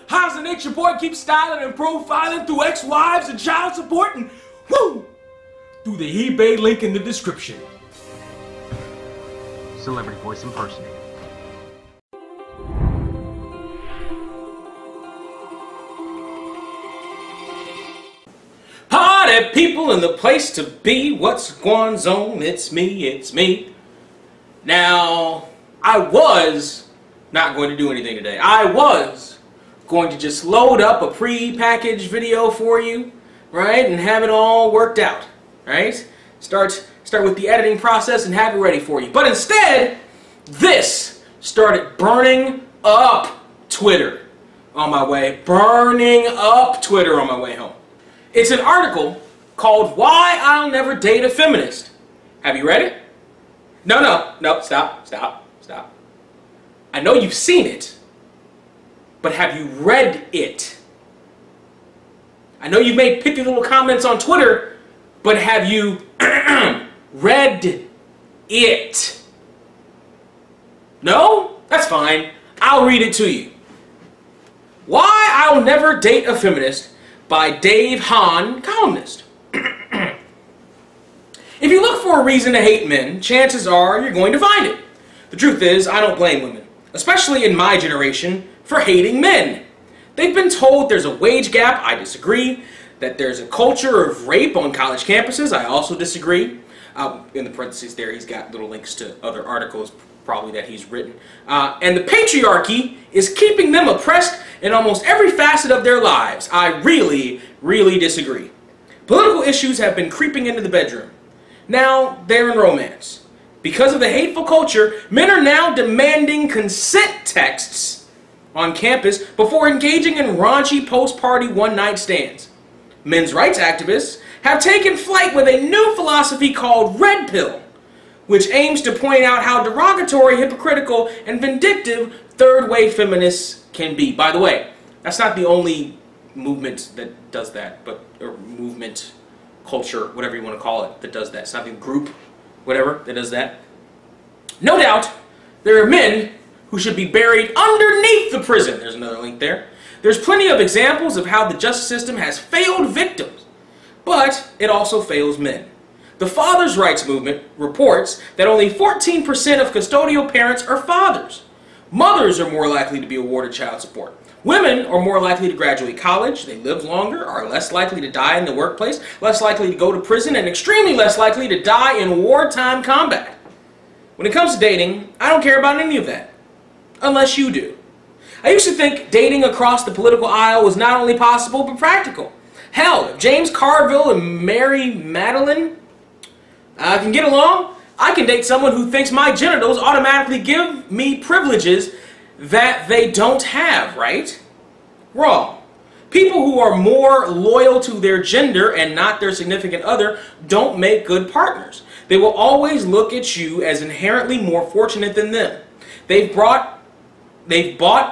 How's the nature boy keep styling and profiling through ex-wives and child support and woo! Through the eBay link in the description. Celebrity voice impersonator. Party people in the place to be. What's going on? It's me, it's me. Now, I was not going to do anything today. I was going to just load up a pre-packaged video for you, right, and have it all worked out, right? Start with the editing process and have it ready for you. But instead, this started burning up Twitter on my way. Burning up Twitter on my way home. It's an article called Why I'll Never Date a Feminist. Have you read it? No, stop. I know you've seen it, but have you read it? I know you've made pithy little comments on Twitter, but have you read it? No? That's fine. I'll read it to you. Why I'll Never Date a Feminist by Dave Hahn, columnist. If you look for a reason to hate men, chances are you're going to find it. The truth is, I don't blame women, especially in my generation, for hating men. They've been told there's a wage gap. I disagree. That there's a culture of rape on college campuses. I also disagree. In the parentheses there, he's got little links to other articles probably that he's written. And the patriarchy is keeping them oppressed in almost every facet of their lives. I really, really disagree. Political issues have been creeping into the bedroom. Now they're in romance. Because of the hateful culture, men are now demanding consent texts on campus before engaging in raunchy post-party one-night stands. Men's rights activists have taken flight with a new philosophy called Red Pill, which aims to point out how derogatory, hypocritical, and vindictive third-wave feminists can be. By the way, that's not the only movement that does that, or movement, culture, whatever you want to call it, that does that. It's not the group, whatever, that does that. No doubt, there are men who should be buried underneath the prison. There's another link there. There's plenty of examples of how the justice system has failed victims, but it also fails men. The Fathers' Rights Movement reports that only 14% of custodial parents are fathers. Mothers are more likely to be awarded child support. Women are more likely to graduate college, they live longer, are less likely to die in the workplace, less likely to go to prison, and extremely less likely to die in wartime combat. When it comes to dating, I don't care about any of that. Unless you do. I used to think dating across the political aisle was not only possible, but practical. Hell, if James Carville and Mary Madeline can get along, I can date someone who thinks my genitals automatically give me privileges that they don't have, right? Wrong. People who are more loyal to their gender and not their significant other don't make good partners. They will always look at you as inherently more fortunate than them. They've bought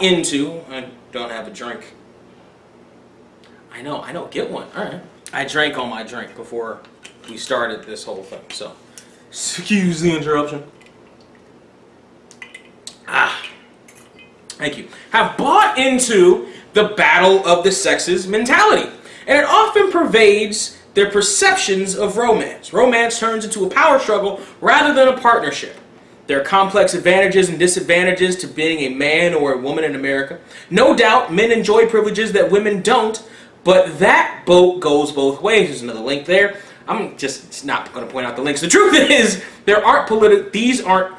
into, I don't have a drink. I know, get one, all right. I drank all my drink before we started this whole thing, so excuse the interruption. Thank you. Have bought into the battle of the sexes mentality, and it often pervades their perceptions of romance. Romance turns into a power struggle rather than a partnership. There are complex advantages and disadvantages to being a man or a woman in America. No doubt men enjoy privileges that women don't, but that boat goes both ways. There's another link there. I'm just not going to point out the links. The truth is, these aren't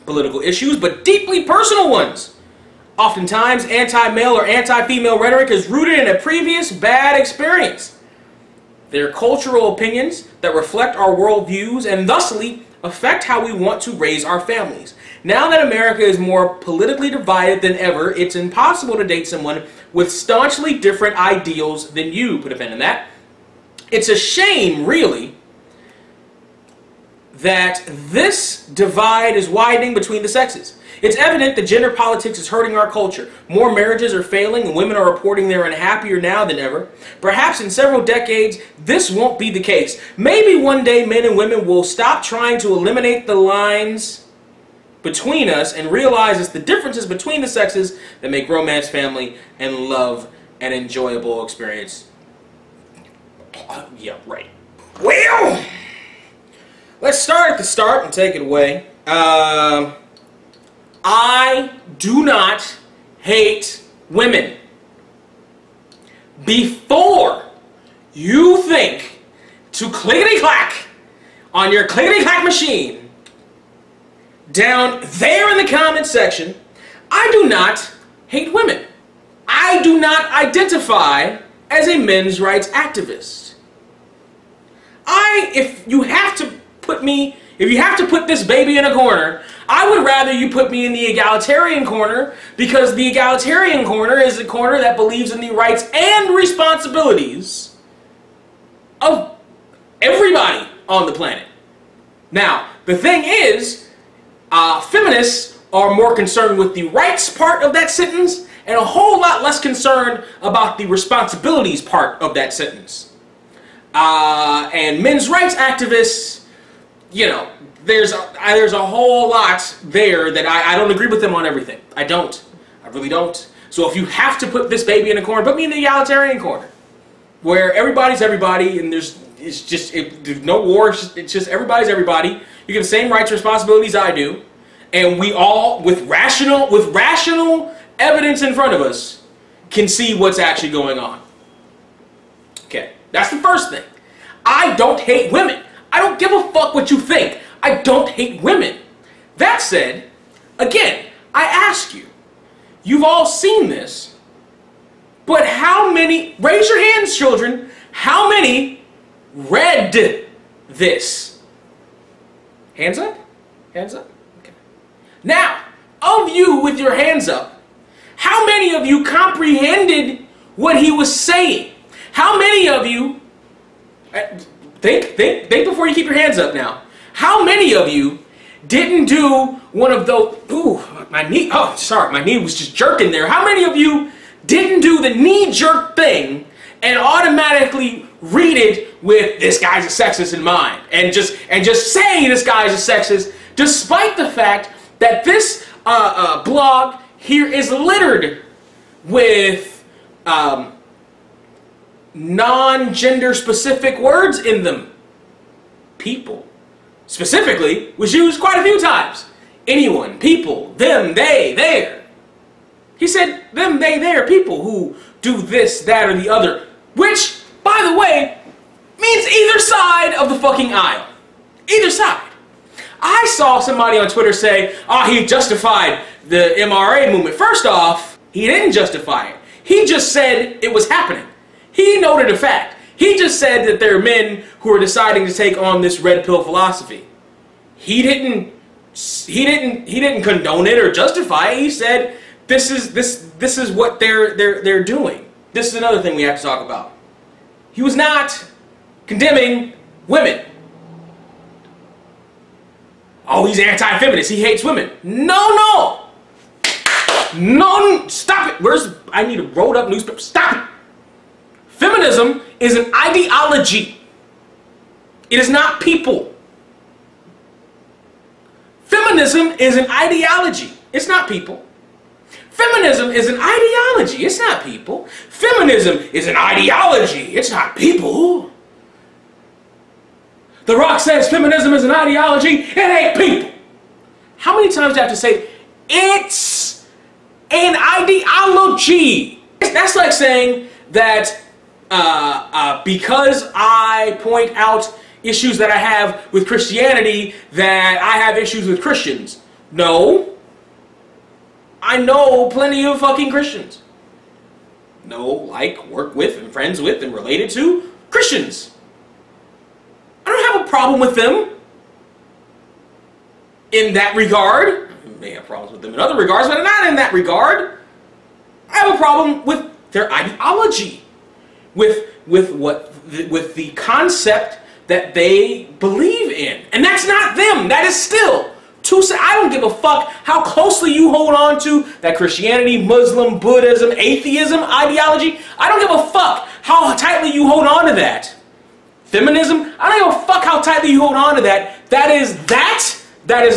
political issues, but deeply personal ones. Oftentimes, anti-male or anti-female rhetoric is rooted in a previous bad experience. They're cultural opinions that reflect our worldviews and thusly affect how we want to raise our families. Now that America is more politically divided than ever, it's impossible to date someone with staunchly different ideals than you. Put a pin in that. It's a shame, really, that this divide is widening between the sexes. It's evident that gender politics is hurting our culture. More marriages are failing and women are reporting they're unhappier now than ever. Perhaps in several decades, this won't be the case. Maybe one day men and women will stop trying to eliminate the lines between us and realize it's the differences between the sexes that make romance, family, and love an enjoyable experience. Yeah, right. Well, let's start at the start and take it away. I do not hate women. Before you think to clickety-clack on your clickety-clack machine down there in the comment section, I do not hate women. I do not identify as a men's rights activist. If you have to put this baby in a corner, I would rather you put me in the egalitarian corner, because the egalitarian corner is the corner that believes in the rights and responsibilities of everybody on the planet. Now, the thing is, feminists are more concerned with the rights part of that sentence and a whole lot less concerned about the responsibilities part of that sentence. And men's rights activists, you know, there's a whole lot there that I don't agree with them on everything. I don't. I really don't. So if you have to put this baby in a corner, put me in the egalitarian corner, where everybody's everybody, and there's no war. It's just everybody's everybody. You get the same rights and responsibilities I do, and we all, with rational evidence in front of us, can see what's actually going on. Okay, that's the first thing. I don't hate women. I don't give a fuck what you think. I don't hate women. That said, again, I ask you, you've all seen this, but how many, raise your hands, children, how many read this? Hands up? Hands up? Okay. Now, of you with your hands up, how many of you comprehended what he was saying? How many of you, think before you keep your hands up now. How many of you didn't do one of those, ooh, my knee, oh, sorry, my knee was just jerking there. How many of you didn't do the knee-jerk thing and automatically read it with, this guy's a sexist in mind, and just say this guy's a sexist, despite the fact that this blog here is littered with non-gender specific words in them. People, specifically, was used quite a few times. Anyone, people, them, they, their. He said them, they, their, people who do this, that, or the other. Which, by the way, means either side of the fucking aisle. Either side. I saw somebody on Twitter say, he justified the MRA movement. First off, he didn't justify it. He just said it was happening. He noted a fact. He just said that there are men who are deciding to take on this red pill philosophy. He didn't condone it or justify it. He said this is what they're doing. This is another thing we have to talk about. He was not condemning women. Oh, he's anti-feminist. He hates women. No, stop it. I need a rolled up newspaper. Stop it. Feminism is an ideology. It is not people. Feminism is an ideology. It's not people. Feminism is an ideology. It's not people. Feminism is an ideology. It's not people. The Rock says feminism is an ideology. It ain't people. How many times do I have to say, it's an ideology? That's like saying that because I point out issues that I have with Christianity, that I have issues with Christians. No. I know plenty of fucking Christians. Know, like, work with, and friends with, and related to Christians. I don't have a problem with them in that regard. I may have problems with them in other regards, but not in that regard. I have a problem with their ideology. With the concept that they believe in. And that's not them. That is still I don't give a fuck how closely you hold on to that Christianity, Muslim, Buddhism, atheism ideology. I don't give a fuck how tightly you hold on to that. Feminism, I don't give a fuck how tightly you hold on to that. That is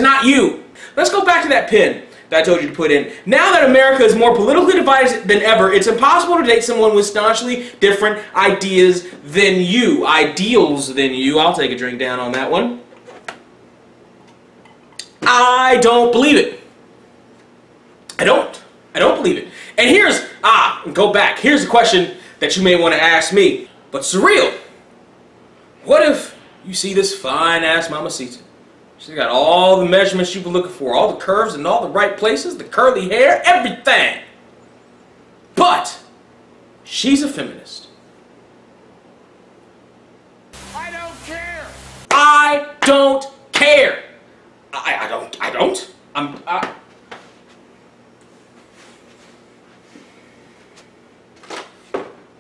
not you. let's go back to that pin that I told you to put in. Now that America is more politically divided than ever, it's impossible to date someone with staunchly different ideas than you. Ideals than you. I'll take a drink down on that one. I don't believe it. I don't believe it. And here's, go back. Here's a question that you may want to ask me. But surreal. What if you see this fine-ass mamacita? She's got all the measurements you've been looking for, all the curves in all the right places, the curly hair, everything. But she's a feminist. I don't care. I don't care.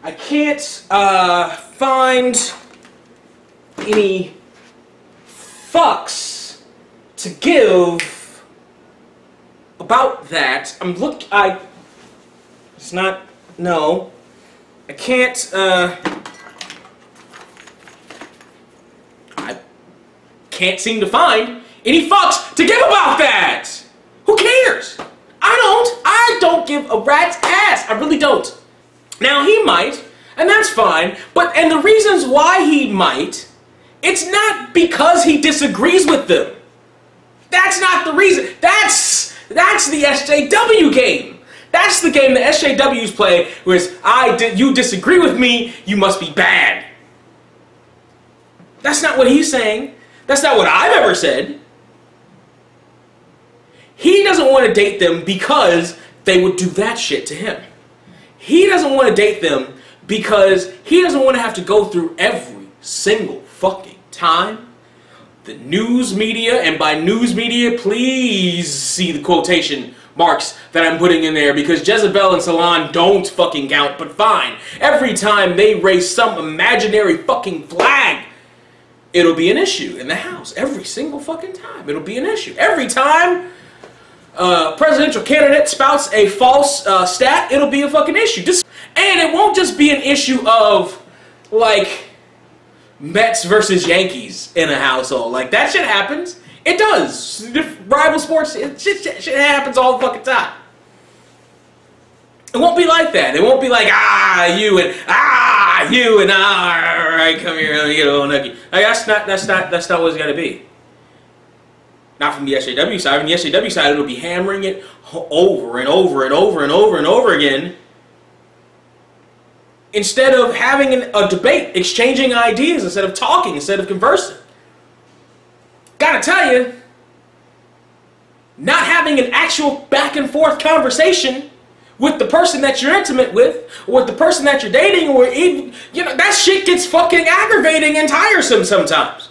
I can't find any fucks to give about that. I can't, I can't seem to find any fucks to give about that. Who cares? I don't give a rat's ass. I really don't. Now he might, and that's fine, and the reasons why he might, it's not because he disagrees with them. That's not the reason. That's the SJW game. That's the game the SJWs play, whereas you disagree with me, you must be bad. That's not what he's saying. That's not what I've ever said. He doesn't want to date them because they would do that shit to him. He doesn't want to date them because he doesn't want to have to go through every single fucking time the news media, and by news media, please see the quotation marks that I'm putting in there, because Jezebel and Salon don't fucking count, but fine. Every time they raise some imaginary fucking flag, it'll be an issue in the House. Every single fucking time, it'll be an issue. Every time presidential candidate spouts a false stat, it'll be a fucking issue. And it won't just be an issue of, like, Mets versus Yankees in a household. Like, that shit happens. It does. Rival sports, shit happens all the fucking time. It won't be like that. It won't be like, you and alright, come here, let me get a little nookie. Like, that's not what it's gotta be. Not from the SJW side. From the SJW side, it'll be hammering it over and over and over and over and over again, instead of having a debate, exchanging ideas, instead of talking, instead of conversing. Gotta tell you, not having an actual back and forth conversation with the person that you're intimate with, or with the person that you're dating, or even, that shit gets fucking aggravating and tiresome sometimes.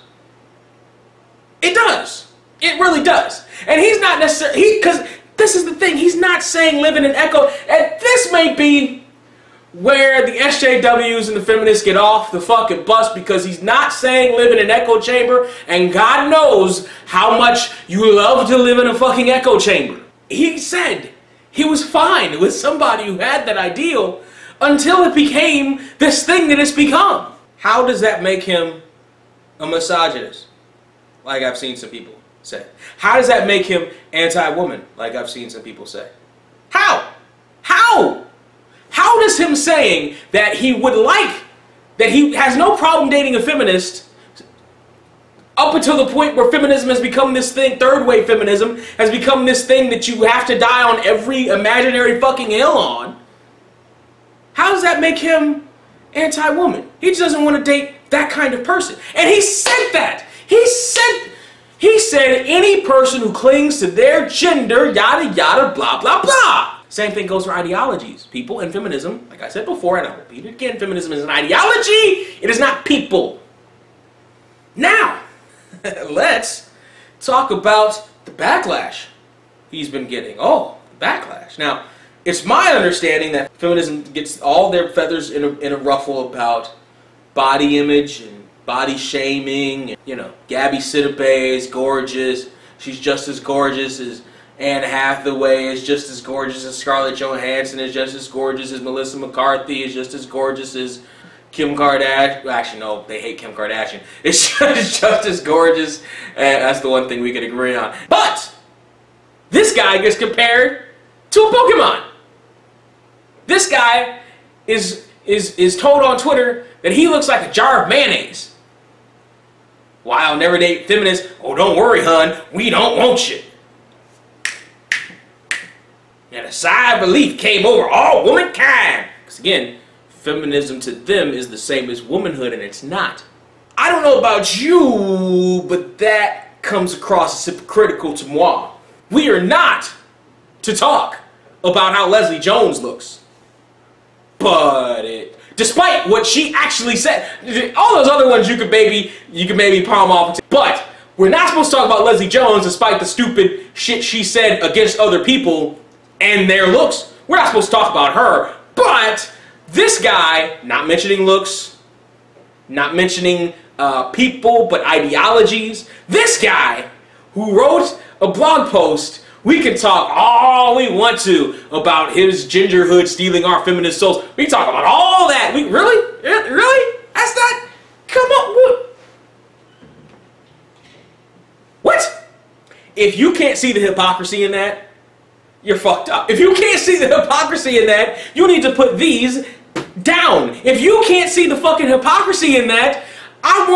It does. It really does. And he's not necessarily, because this is the thing, he's not saying live in an echo, and this may be where the SJWs and the feminists get off the fucking bus, because he's not saying live in an echo chamber, and God knows how much you love to live in a fucking echo chamber. He said he was fine with somebody who had that ideal until it became this thing that it's become. How does that make him a misogynist, like I've seen some people say? How does that make him anti-woman, like I've seen some people say? How? How? How does him saying that he would like, that he has no problem dating a feminist, up until the point where feminism has become this thing, third wave feminism, has become this thing that you have to die on every imaginary fucking hill on, how does that make him anti-woman? He just doesn't want to date that kind of person. And he said that. He said any person who clings to their gender, yada yada, blah blah blah. Same thing goes for ideologies. People and feminism, like I said before, and I'll repeat it again, feminism is an ideology. It is not people. Now, let's talk about the backlash he's been getting. Oh, the backlash. Now, it's my understanding that feminism gets all their feathers in a ruffle about body image and body shaming. Gabby Sidibe is gorgeous. She's just as gorgeous as Anne Hathaway, is just as gorgeous as Scarlett Johansson, is just as gorgeous as Melissa McCarthy, is just as gorgeous as Kim Kardashian. Well, actually, no, they hate Kim Kardashian. It's just as gorgeous. That's the one thing we could agree on. But This guy gets compared to a Pokemon. This guy is told on Twitter that he looks like a jar of mayonnaise. Why I'll never date feminists. Oh, don't worry, hun. We don't want you. And a sigh of relief came over all womankind. Because again, feminism to them is the same as womanhood, and it's not. I don't know about you, but that comes across as hypocritical to moi. We are not to talk about how Leslie Jones looks. But despite what she actually said, all those other ones you could maybe palm off. But we're not supposed to talk about Leslie Jones despite the stupid shit she said against other people and their looks. We're not supposed to talk about her. But this guy, not mentioning looks, not mentioning people, but ideologies. This guy who wrote a blog post, we can talk all we want to about his gingerhood stealing our feminist souls. We can talk about all that. We really? Really? That's not... Come on. What? If you can't see the hypocrisy in that, you're fucked up. If you can't see the hypocrisy in that, you need to put these down. If you can't see the fucking hypocrisy in that, I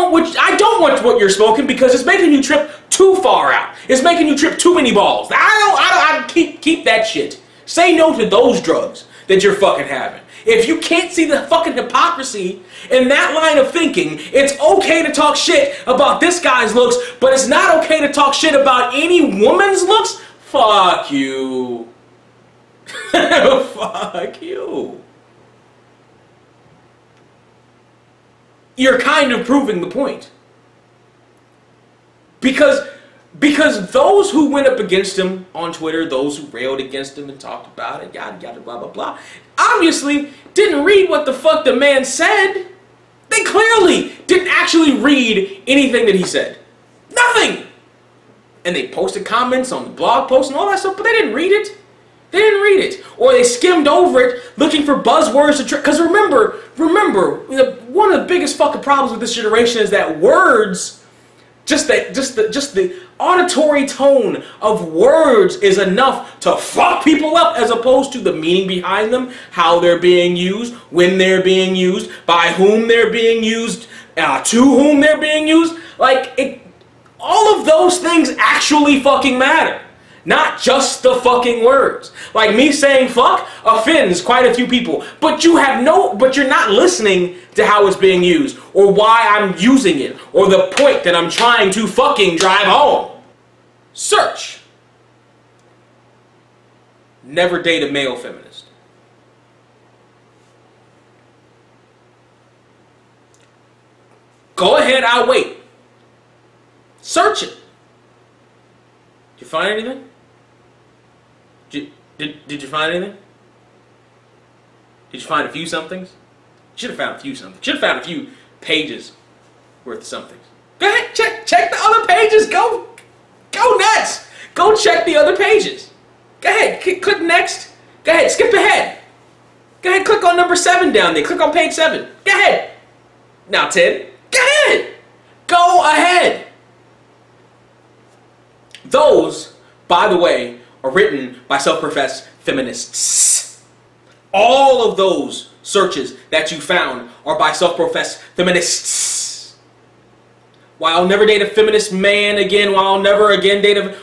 don't want what you're smoking because it's making you trip too far out. It's making you trip too many balls. I keep that shit. Say no to those drugs that you're fucking having. If you can't see the fucking hypocrisy in that line of thinking, it's okay to talk shit about this guy's looks, but it's not okay to talk shit about any woman's looks. Fuck you. Fuck you. You're kind of proving the point. Because those who went up against him on Twitter, those who railed against him and talked about it, yada yada blah blah blah, obviously didn't read what the fuck the man said. They clearly didn't actually read anything that he said. Nothing. And they posted comments on the blog post and all that stuff, but they didn't read it. They didn't read it. Or they skimmed over it looking for buzzwords to because remember, one of the biggest fucking problems with this generation is that words, just the auditory tone of words is enough to fuck people up as opposed to the meaning behind them, how they're being used, when they're being used, by whom they're being used, to whom they're being used. All of those things actually fucking matter. Not just the fucking words. Like me saying fuck offends quite a few people, but you're not listening to how it's being used, or why I'm using it, or the point that I'm trying to fucking drive home. Search. Never date a male feminist. Go ahead, I'll wait. Search it. Did you find anything? Did you find anything? Did you find a few somethings? You should have found a few somethings. Should have found a few pages worth of somethings. Go ahead, check the other pages. Go nuts. Go check the other pages. Go ahead, click next. Go ahead, skip ahead. Go ahead, click on number 7 down there. Click on page 7. Go ahead. Now 10. Go ahead. Go ahead. Those, by the way, are written by self-professed feminists. All of those searches that you found are by self-professed feminists. Why I'll never date a feminist man again, why I'll never again date a...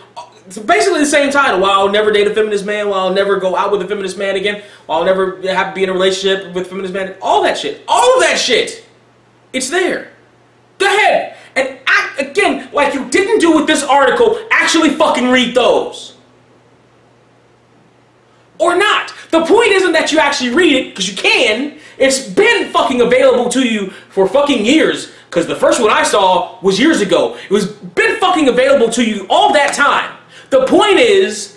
It's basically the same title. Why I'll never date a feminist man, why I'll never go out with a feminist man again, why I'll never have to be in a relationship with a feminist man. All that shit. All of that shit. It's there. Go ahead. And act, again, like you didn't do with this article, actually fucking read those. Or not. The point isn't that you actually read it, because you can. It's been fucking available to you for fucking years, because the first one I saw was years ago. It was been fucking available to you all that time. The point is,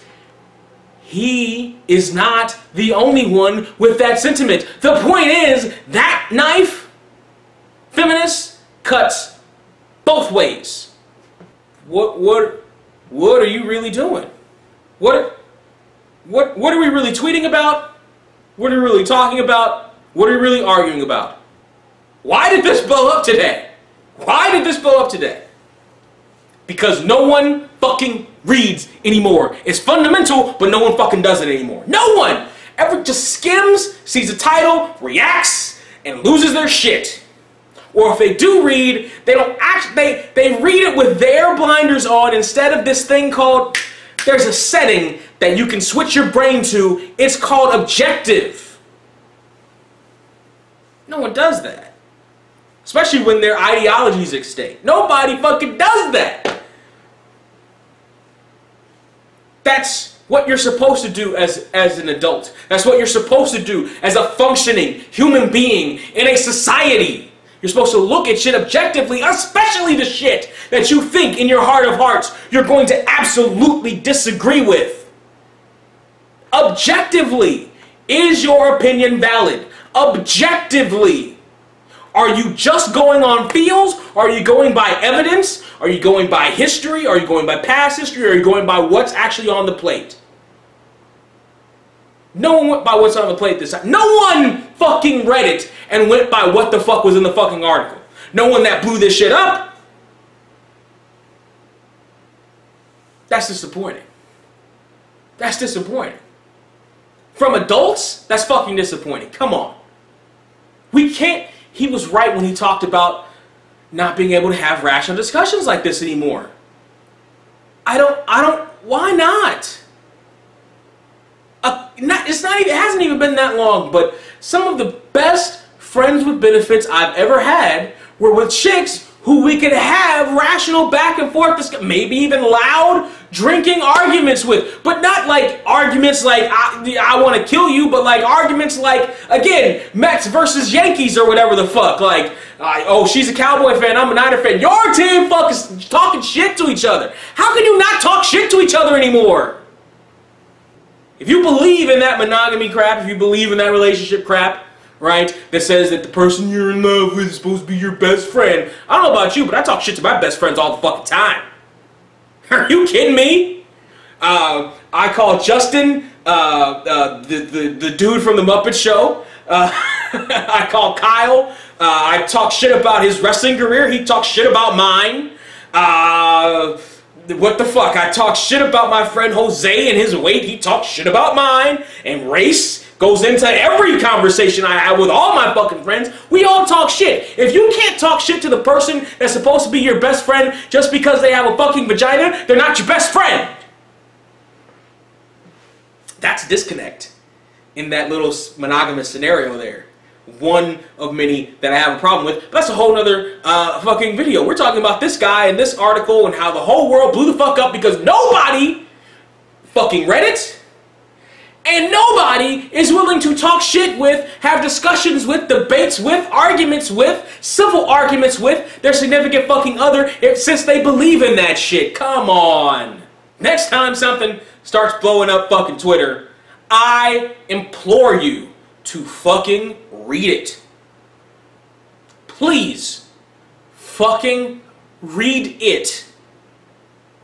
he is not the only one with that sentiment. The point is, that knife, feminist, cuts both ways. What are you really doing? What are we really tweeting about? What are we really talking about? What are we really arguing about? Why did this blow up today? Why did this blow up today? Because no one fucking reads anymore. It's fundamental, but no one fucking does it anymore. No one ever just skims, sees the title, reacts, and loses their shit. Or if they do read, they don't actually, they read it with their blinders on instead of this thing called, there's a setting that you can switch your brain to. It's called objective. No one does that. Especially when their ideology's at stake. Nobody fucking does that. That's what you're supposed to do as an adult. That's what you're supposed to do as a functioning human being in a society. You're supposed to look at shit objectively, especially the shit that you think in your heart of hearts you're going to absolutely disagree with. Objectively, is your opinion valid? Objectively. Are you just going on feels? Are you going by evidence? Are you going by history? Are you going by past history? Are you going by what's actually on the plate? No one went by what's on the plate this time. No one fucking read it and went by what the fuck was in the fucking article. No one that blew this shit up. That's disappointing. That's disappointing. From adults, that's fucking disappointing. Come on. We can't... He was right when he talked about not being able to have rational discussions like this anymore. Why not? It hasn't even been that long, but some of the best friends with benefits I've ever had were with chicks who we could have rational back and forth, maybe even loud drinking arguments with, but not like arguments like I want to kill you, but like arguments like, again, Mets versus Yankees or whatever the fuck, like, oh, she's a Cowboy fan, I'm a Niner fan, your team fucking talking shit to each other. How can you not talk shit to each other anymore? If you believe in that monogamy crap, if you believe in that relationship crap, right, that says that the person you're in love with is supposed to be your best friend. I don't know about you, but I talk shit to my best friends all the fucking time. Are you kidding me? I call Justin the dude from the Muppet Show. I call Kyle. I talk shit about his wrestling career. He talks shit about mine. What the fuck? I talk shit about my friend Jose and his weight. He talks shit about mine. And race goes into every conversation I have with all my fucking friends. We all talk shit. If you can't talk shit to the person that's supposed to be your best friend just because they have a fucking vagina, they're not your best friend. That's disconnect in that little monogamous scenario there. One of many that I have a problem with. But that's a whole nother fucking video. We're talking about this guy and this article and how the whole world blew the fuck up because nobody fucking read it. And nobody is willing to talk shit with, have discussions with, debates with, arguments with, civil arguments with their significant fucking other since they believe in that shit. Come on. Next time something starts blowing up fucking Twitter, I implore you to fucking read it. Please fucking read it.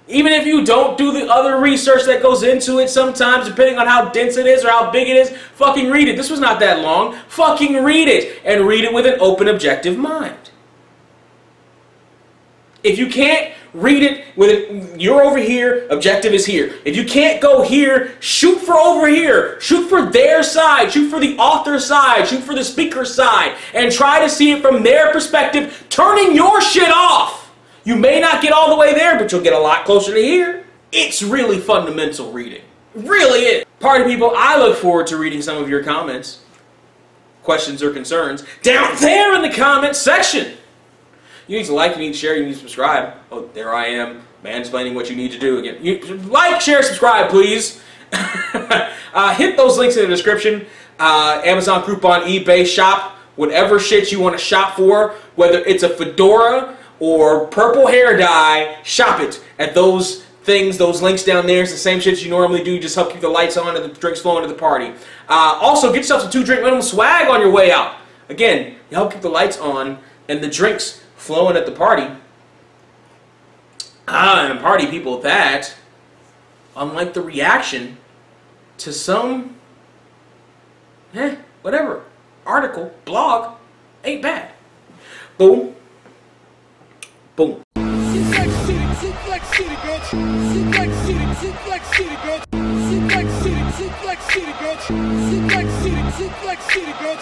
Even if you don't do the other research that goes into it sometimes, depending on how dense it is or how big it is, fucking read it. This was not that long. Fucking read it. And read it with an open, objective mind. If you can't read it with it, you're over here, objective is here. If you can't go here, shoot for over here. Shoot for their side. Shoot for the author's side. Shoot for the speaker's side. And try to see it from their perspective, turning your shit off. You may not get all the way there, but you'll get a lot closer to here. It's really fundamental reading. It really is. Party people, I look forward to reading some of your comments, questions, or concerns down there in the comments section. You need to like, you need to share, you need to subscribe. Oh, there I am, mansplaining what you need to do again. Like, share, subscribe, please. Hit those links in the description. Amazon, Groupon, eBay, shop, whatever shit you want to shop for, whether it's a fedora or purple hair dye, shop it at those things, those links down there. It's the same shit you normally do, just help keep the lights on and the drinks flowing to the party. Also, get yourself some 2-drink minimum swag on your way out. Again, you help keep the lights on and the drinks flowing at the party. And party people, that, unlike the reaction to some, whatever, article, blog, ain't bad. Boom. Boom. Suplex city, bitch. Suplex city, suplex city, bitch. Suplex city, suplex city, bitch. Suplex city, suplex city, bitch.